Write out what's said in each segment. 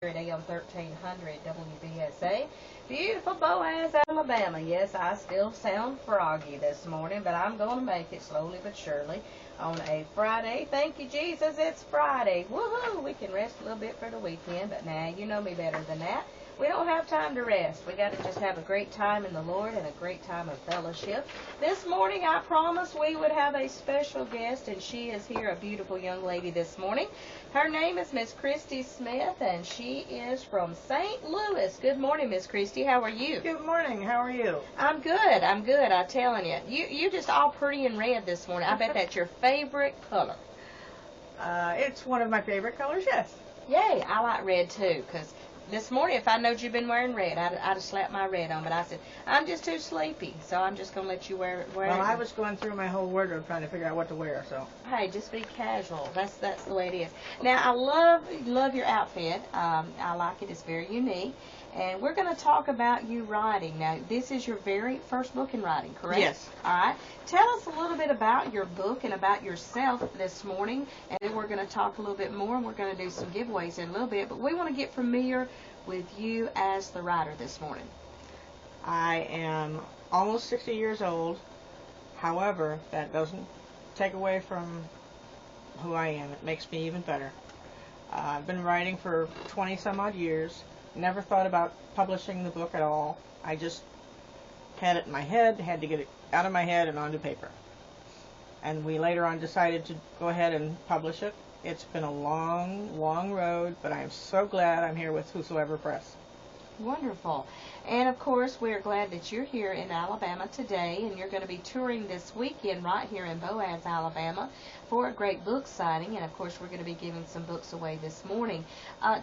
at AM 1300 WBSA. Beautiful Boaz, Alabama. Yes, I still sound froggy this morning, but I'm going to make it slowly but surely on a Friday. Thank you, Jesus, it's Friday. Woohoo! We can rest a little bit for the weekend, but now you know me better than that. We don't have time to rest. We got to just have a great time in the Lord and a great time of fellowship. This morning I promised we would have a special guest, and she is here, a beautiful young lady this morning. Her name is Miss Christy Smith, and she is from St. Louis. Good morning, Miss Christy. How are you? Good morning. How are you? I'm good. I'm good. I'm telling you. You just all pretty and red this morning. I bet that's your favorite color. It's one of my favorite colors, yes. Yay. I like red, too, because this morning, if I knowed you'd been wearing red, I'd have slapped my red on. But I said, I'm just too sleepy, so I'm just going to let you wear it. Well, I was going through my whole wardrobe trying to figure out what to wear, so. Hey, just be casual. That's the way it is. Now, I love your outfit. I like it. It's very unique. And we're going to talk about you writing. Now, this is your very first book in writing, correct? Yes. All right. Tell us a little bit about your book and about yourself this morning, and then we're going to talk a little bit more, and we're going to do some giveaways in a little bit. But we want to get familiar with you as the writer this morning. I am almost 60 years old. However, that doesn't take away from who I am. It makes me even better. I've been writing for 20 some odd years. Never thought about publishing the book at all. I just had it in my head, had to get it out of my head and onto paper. And we later on decided to go ahead and publish it. It's been a long, long road, but I'm so glad I'm here with Whosoever Press. Wonderful. And of course, we're glad that you're here in Alabama today, and you're going to be touring this weekend right here in Boaz, Alabama for a great book signing. And of course, we're going to be giving some books away this morning.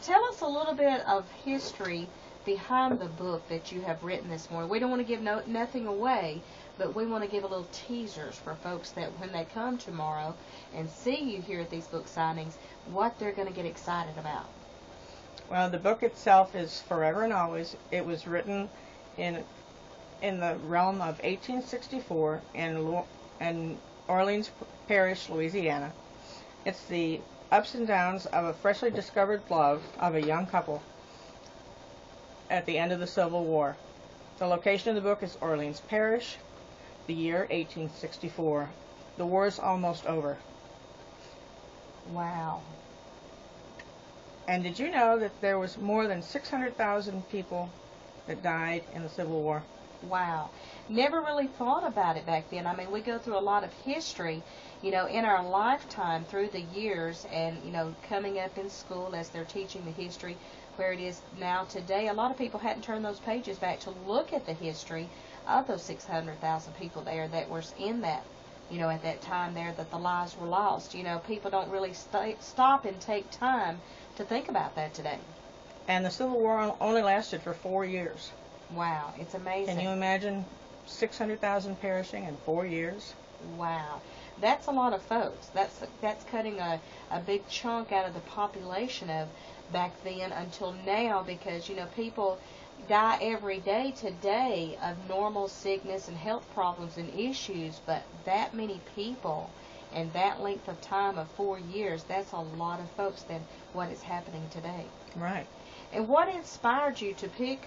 Tell us a little bit of history behind the book that you have written this morning. We don't want to give nothing away, but we want to give a little teasers for folks that when they come tomorrow and see you here at these book signings, what they're going to get excited about. Well, the book itself is Forever and Always. It was written in the realm of 1864 in Orleans Parish, Louisiana. It's the ups and downs of a freshly discovered love of a young couple at the end of the Civil War. The location of the book is Orleans Parish, the year 1864. The war is almost over. Wow. And did you know that there was more than 600,000 people that died in the Civil War? Wow. Never really thought about it back then. I mean, we go through a lot of history, in our lifetime through the years, and, coming up in school as they're teaching the history where it is now today. A lot of people hadn't turned those pages back to look at the history of those 600,000 people there that were in that, at that time there, that the lives were lost. People don't really stop and take time to think about that today. And the Civil War only lasted for 4 years. Wow, it's amazing. Can you imagine 600,000 perishing in 4 years? Wow, that's a lot of folks. That's cutting a big chunk out of the population of back then until now, because people die every day today of normal sickness and health problems and issues, but that many people and that length of time of 4 years, that's a lot of folks than what is happening today. Right. And what inspired you to pick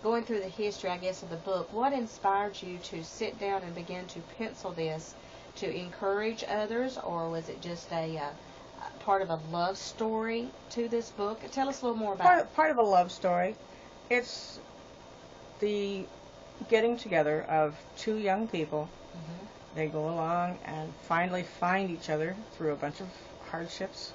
going through the history, I guess, of the book, what inspired you to sit down and begin to pencil this to encourage others, or was it just a part of a love story to this book? Tell us a little more about it. Part of a love story. It's the getting together of two young people. Mm-hmm. They go along and finally find each other through a bunch of hardships.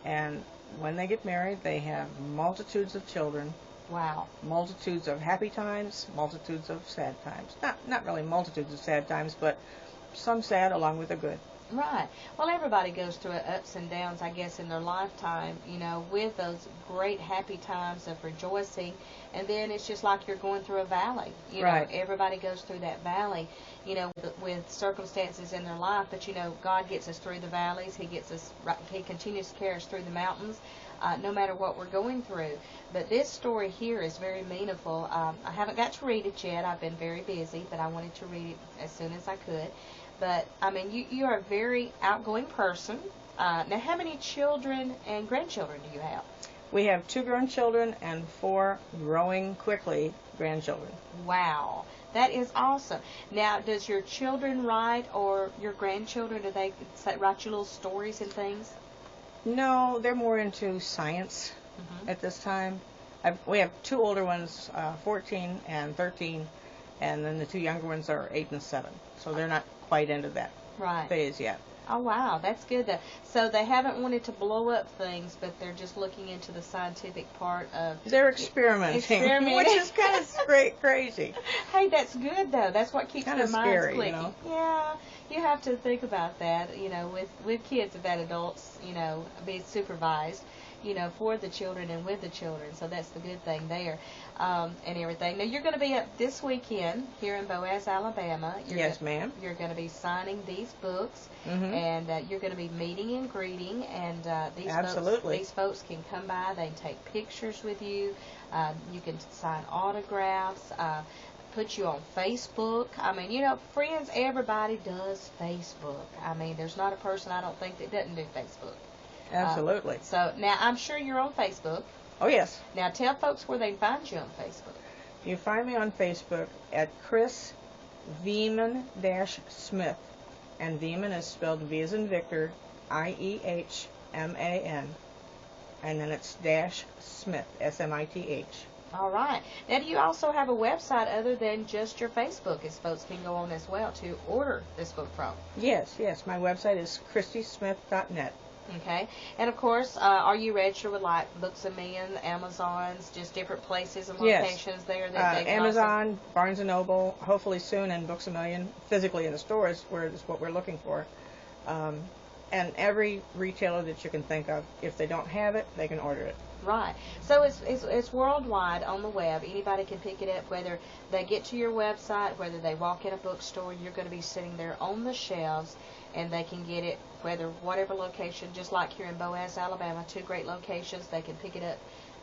And when they get married, they have multitudes of children. Wow. Multitudes of happy times, multitudes of sad times. Not really multitudes of sad times, but some sad along with the good. Right. Well, everybody goes through ups and downs, I guess, in their lifetime, with those great happy times of rejoicing. And then it's just like you're going through a valley. Right. Everybody goes through that valley, with circumstances in their life. But, God gets us through the valleys. He continues to carry us through the mountains, no matter what we're going through. But this story here is very meaningful. I haven't got to read it yet. I've been very busy, but I wanted to read it as soon as I could. But, I mean, you are a very outgoing person. Now, how many children and grandchildren do you have? We have 2 grown children and 4 growing quickly grandchildren. Wow, that is awesome. Now, does your children write, or your grandchildren, do they write you little stories and things? No, they're more into science at this time. We have 2 older ones, 14 and 13, and then the 2 younger ones are 8 and 7. So they're not quite into that phase yet. Oh, wow, that's good. So they haven't wanted to blow up things, but they're just looking into the scientific part of... They're experimenting. Which is kind of crazy. Hey, that's good, though. That's what keeps Kinda their minds scary, clicking. you know? Yeah, you have to think about that, with kids and that adults, be supervised, for the children and with the children. So that's the good thing there, and everything. Now, you're going to be up this weekend here in Boaz, Alabama. Yes, ma'am. You're going to be signing these books, and you're going to be meeting and greeting, and these folks can come by. They can take pictures with you. You can sign autographs. Put you on Facebook. I mean, friends, everybody does Facebook. I mean, there's not a person I don't think that doesn't do Facebook. Absolutely. So now I'm sure you're on Facebook. Oh, yes. Now tell folks where they can find you on Facebook. You find me on Facebook at Chris Vieman-Smith. And Vieman is spelled V as in Victor, I-E-H-M-A-N. And then it's dash Smith, S-M-I-T-H. All right. Now, do you also have a website other than just your Facebook, as folks can go on as well to order this book from? Yes. My website is christysmith.net. Okay. And, of course, are you registered with, like, Books A Million, Amazon's, just different places and locations there? That they can Amazon, Barnes & Noble, hopefully soon, and Books A Million, physically in the stores, where is what we're looking for. And every retailer that you can think of, if they don't have it, they can order it. Right. So it's worldwide on the web. Anybody can pick it up, whether they get to your website, whether they walk in a bookstore. You're going to be sitting there on the shelves, and they can get it whatever location, just like here in Boaz, Alabama, 2 great locations. They can pick it up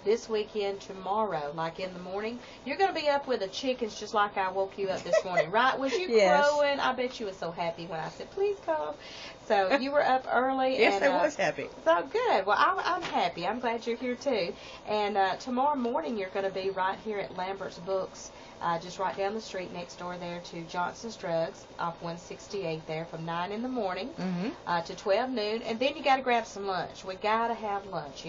this weekend, tomorrow, like in the morning. You're going to be up with the chickens just like I woke you up this morning, right? Was you crowing? I bet you were so happy when I said, please come. So you were up early. Yes, and, I was happy. So good. Well, I'm happy. I'm glad you're here, too. And tomorrow morning, you're going to be right here at Lambert's Books, just right down the street next door there to Johnson's Drugs off 168 there from 9 in the morning to 12 noon. And then you got to grab some lunch. We got to have lunch.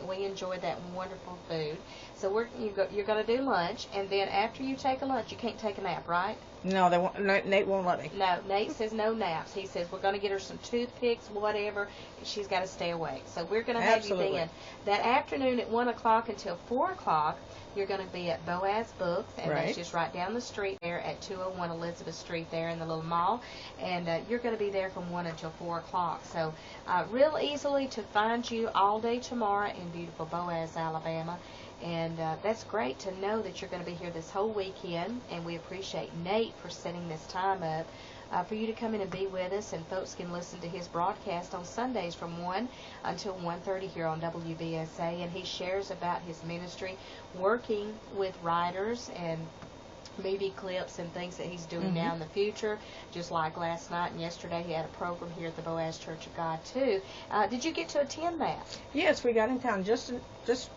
We enjoy that wonderful food. So you're going to do lunch, and then after you take a lunch, you can't take a nap, right? No, they won't. Nate won't let me. No, Nate says no naps. He says we're going to get her some toothpicks, whatever. She's got to stay awake. So we're going to have you then. That afternoon at 1 o'clock until 4 o'clock, you're going to be at Boaz Books, and that's just right down the street there at 201 Elizabeth Street there in the little mall. And you're going to be there from 1 until 4 o'clock. So real easily to find you all day tomorrow in beautiful Boaz, Alabama. And that's great to know that you're going to be here this whole weekend, and we appreciate Nate for setting this time up for you to come in and be with us, and folks can listen to his broadcast on Sundays from 1 until 1:30 here on WBSA, and he shares about his ministry working with writers and movie clips and things that he's doing now in the future. Just like last night and yesterday, he had a program here at the Boaz Church of God, too. Did you get to attend that? Yes, we got in town just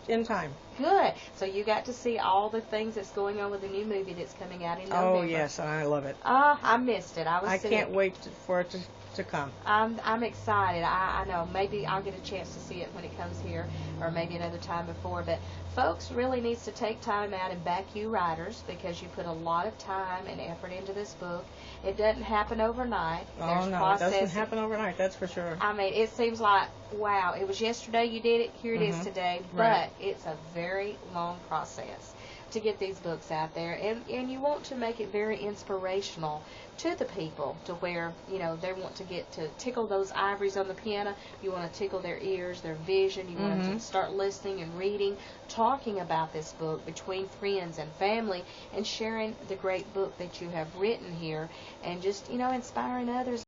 in time. Good. So you got to see all the things that's going on with the new movie that's coming out in November. Oh, yes, and I love it. I missed it. I can't wait for it to come. I'm excited. I know maybe I'll get a chance to see it when it comes here, or maybe another time before. But folks really needs to take time out and back you writers, because you put a lot of time and effort into this book. It doesn't happen overnight. Oh, no, it doesn't happen overnight, that's for sure. I mean, it seems like, wow, it was yesterday you did it, here it is today, but it's a very long process to get these books out there, and you want to make it very inspirational to the people, to where they want to get to tickle those ivories on the piano. You want to tickle their ears, their vision. You want them to start listening and reading, talking about this book between friends and family, and sharing the great book that you have written here, and just inspiring others.